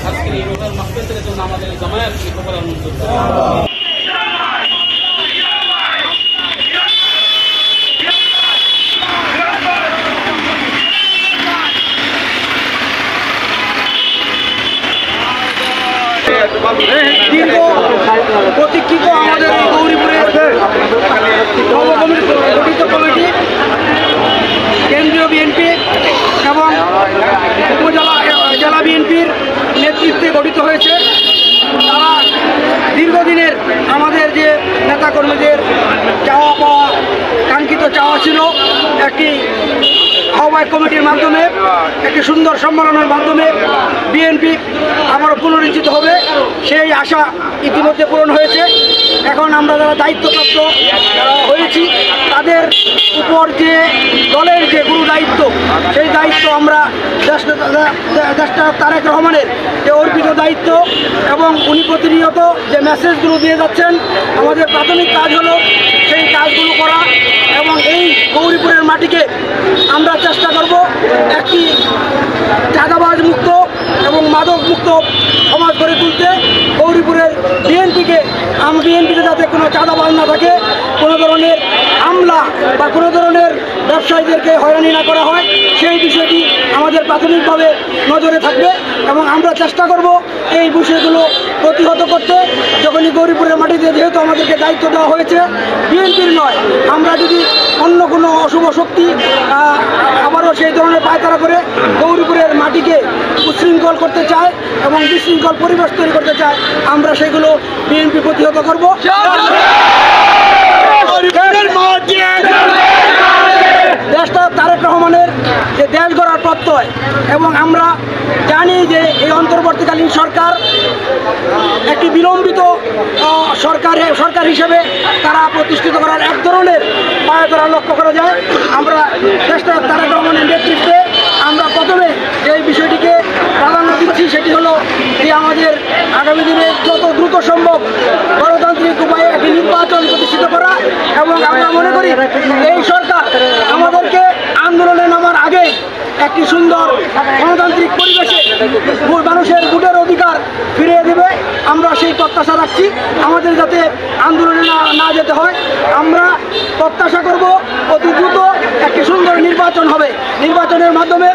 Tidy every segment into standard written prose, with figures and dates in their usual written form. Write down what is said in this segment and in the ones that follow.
আজকের এই রোজার মাহফিলের জন্য আমাদের জামায়াতকে কবুল মঞ্জুর করুন। প্রতীক্ষিত আমাদের এই গৌরীপুরের গঠিত কমিটি কেন্দ্রীয় বিএনপি এবং জেলা বিএনপির নেতৃত্বে গঠিত হয়েছে। তারা দীর্ঘদিনের আমাদের যে নেতাকর্মীদের চাওয়া পাওয়া কাঙ্ক্ষিত চাওয়া ছিল একটি আহ্বায়ক কমিটির মাধ্যমে একটি সুন্দর সম্মেলনের মাধ্যমে বিএনপি আবারও পুনরুজ্জীবিত হবে, সেই আশা ইতিমধ্যে পূরণ হয়েছে। এখন আমরা যারা দায়িত্বপ্রাপ্ত হয়েছি তাদের উপর যে দলের যে গুরু দায়িত্ব, সেই দায়িত্ব আমরা দেশটা তারেক রহমানের যে অর্পিত দায়িত্ব এবং উনি প্রতিনিয়ত যে মেসেজগুলো দিয়ে যাচ্ছেন, আমাদের প্রাথমিক কাজ হলো সেই কাজগুলো করা এবং এই গৌরীপুরের মাটিকে আমরা চেষ্টা করব একটি চাঁদাবাজ মুক্ত এবং মাদক মুক্ত সমাজ গড়ে তুলতে। গৌরীপুরের বিএনপিতে যাতে কোনো চাঁদাবাজ না থাকে, কোনো ধরনের হামলা বা কোনো ধরনের ব্যবসায়ীদেরকে হয়রানি না করা হয়, সেই বিষয়টি আমাদের প্রাথমিকভাবে নজরে থাকবে এবং আমরা চেষ্টা করব এই বিষয়গুলো প্রতিহত করতে। যখনই গৌরীপুরের মাটিতে যেহেতু আমাদেরকে দায়িত্ব দেওয়া হয়েছে, বিএনপির নয়, আমরা যদি অন্য কোনো অশুভ শক্তি আবারও সেই ধরনের পায়তারা করে গৌরীপুরের মাটিকে উচ্ছৃঙ্খল করতে চায় এবং বিশৃঙ্খল পরিবেশ তৈরি করতে চায়, আমরা সেগুলো বিএনপি প্রতিহত করব। দেশটা তারেক রহমানের যে দেশ গড়ার প্রত্যয় এবং আমরা জানি যে এই অন্তর্বর্তীকালীন সরকার একটি বিলম্বিত সরকার হিসেবে তারা প্রতিষ্ঠিত করার এক ধরনের পায়তারা লক্ষ্য করা যায়। আমরা দেশটা তারেক রহমানের নেতৃত্বে আমরা প্রথমে যে বিষয়টিকে প্রাধান্য দিচ্ছি সেটি হলো যে আমাদের আগামী দিনে যত দ্রুত সম্ভব গণতান্ত্রিক উপায়ে একটি নির্বাচন প্রতিষ্ঠিত করা এবং আমরা মনে করি এই সরকার আমাদেরকে আন্দোলনে নামার আগে একটি সুন্দর গণতান্ত্রিক পরিবেশে মানুষের ভোটের অধিকার ফিরিয়ে দেবে। আমরা সেই প্রত্যাশা রাখছি, আমাদের যাতে আন্দোলনে না যেতে হয়। আমরা প্রত্যাশা করব অতি দ্রুত একটি সুন্দর নির্বাচন হবে। নির্বাচনের মাধ্যমে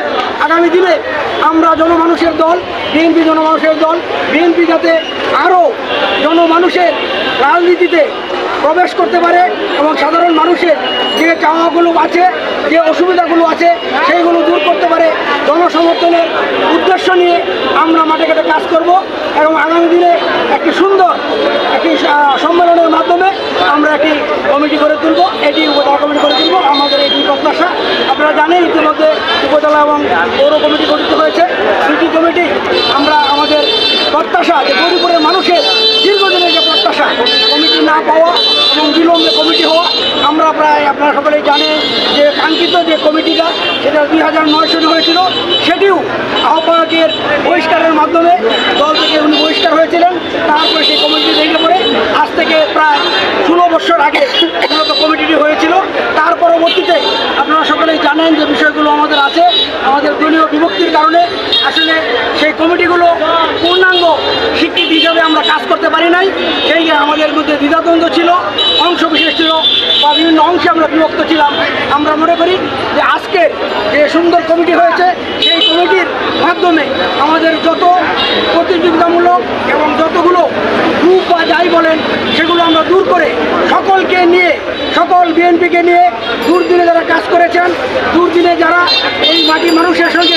আগামী দিনে আমরা জনমানুষের দল বিএনপি যাতে আরও জনমানুষের রাজনীতিতে প্রবেশ করতে পারে এবং সাধারণ মানুষের যে চাওয়াগুলো আছে, যে অসুবিধাগুলো আছে, সেইগুলো দূর করতে পারে। জনসমর্থনের উদ্দেশ্য নিয়ে আমরা মাঠে ঘাটে কাজ করব এবং আগামী দিনে একটি সুন্দর একটি সম্মেলনের মাধ্যমে আমরা একটি কমিটি করে তুলব, এটি উপজেলা কমিটি করে তুলব। আমাদের এই দুই প্রত্যাশা আপনারা জানেন, ইতিমধ্যে উপজেলা এবং পৌর কমিটি গঠিত হয়েছে। দুটি কমিটি আমরা আমাদের প্রত্যাশা যে গৌরীপুরের মানুষের দীর্ঘদিনের যে প্রত্যাশা, কমিটি না পাওয়া এবং বিলম্বে কমিটি হওয়া, আমরা প্রায় আপনারা সকলেই জানেন যে কাঙ্ক্ষিত যে কমিটিটা সেটা 2009 সালে হয়েছিল, সেটিও আহ্বায়কের বহিষ্কারের মাধ্যমে দল থেকে উনি বহিষ্কার হয়েছিলেন। তারপরে সেই কমিটি ভেঙে পড়ে আজ থেকে প্রায় 16 বছর আগে মূলত কমিটিটি হয়েছিল। তার পরবর্তীতে আপনারা সকলেই জানেন যে বিষয়গুলো আমাদের আছে, আমাদের দলীয় বিভক্তির কারণে আসলে সেই কমিটিগুলো পূর্ণাঙ্গ স্বীকৃতি হিসাবে আমরা কাজ করতে পারি নাই। সেই আমাদের মধ্যে দ্বিধাদ্বন্দ্ব ছিল, অংশ বিশেষ ছিল বা বিভিন্ন অংশে আমরা বিভক্ত ছিলাম। আমরা মনে করি যে আজকে যে সুন্দর কমিটি হয়েছে, সেই কমিটির মাধ্যমে আমাদের যত প্রতিযোগিতামূলক এবং যতগুলো গ্রুপ বা যাই বলেন সেগুলো আমরা দূর করে সকলকে নিয়ে, সকল বিএনপিকে নিয়ে দুর্দিনে যারা কাজ করেছেন, দুর্দিনে যারা এই মাটি মানুষের সঙ্গে